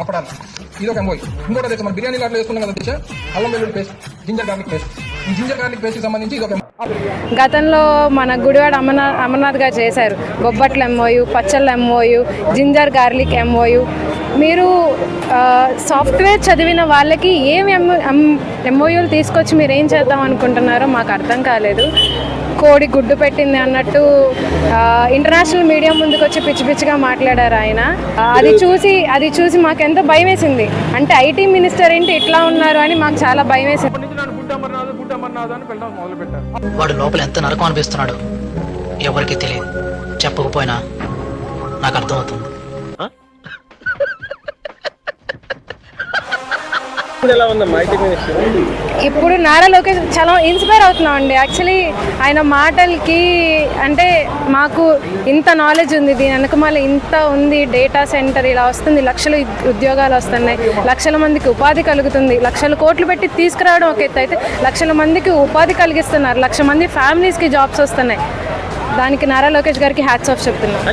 అప్పడాలి. ఇది ఒక ఎంఓయూ. ఇంకోటి అయితే మన బిర్యానీ లాట్లో వేసుకున్నాం కదా దిశ, అల్లం వెల్లుల్లి పేస్ట్, జింజర్ గార్లిక్ పేస్ట్. ఈ జింజర్ గార్లిక్ పేస్ట్ కి సంబంధించి ఇది ఒక గతంలో మన గుడివాడ అమర్నాథ్ గారు చేశారు. బొబ్బట్ల ఎంఓయూ, పచ్చళ్ళ ఎంఓయూ, జింజర్ గార్లిక్ ఎంఓయూ. మీరు సాఫ్ట్వేర్ చదివిన వాళ్ళకి ఏం ఎంఓయూలు తీసుకొచ్చి మీరు ఏం చేద్దాం అనుకుంటున్నారో మాకు అర్థం కాలేదు. కోడి గుడ్డు పెట్టింది అన్నట్టు ఇంటర్నేషనల్ మీడియా ముందుకు వచ్చి పిచ్చి పిచ్చిగా మాట్లాడారు ఆయన. అది చూసి మాకెంతో భయం వేసింది. అంటే ఐటీ మినిస్టర్ ఏంటి ఇట్లా ఉన్నారు అని మాకు చాలా భయం వేసింది. వాడు లోపల ఎంత నరకం అనిపిస్తున్నాడు ఎవరికి తెలియదు. చెప్పకపోయినా నాకు అర్థమవుతుంది. ఇప్పుడు నారా లోకేష్ చాలా ఇన్స్పైర్ అవుతున్నాం అండి. యాక్చువల్లీ ఆయన మాటలకి అంటే మాకు ఇంత నాలెడ్జ్ ఉంది, దీని వెనకమాల ఇంత ఉంది, డేటా సెంటర్ ఇలా వస్తుంది, లక్షల ఉద్యోగాలు వస్తున్నాయి, లక్షల మందికి ఉపాధి కలుగుతుంది, లక్షల కోట్లు పెట్టి తీసుకురావడం ఒక ఎత్తు అయితే లక్షల మందికి ఉపాధి కలిగిస్తున్నారు, 1,00,000 మంది ఫ్యామిలీస్కి జాబ్స్ వస్తున్నాయి. దానికి నారా లోకేష్ గారికి హ్యాట్స్ ఆఫ్ చెప్తున్నాం.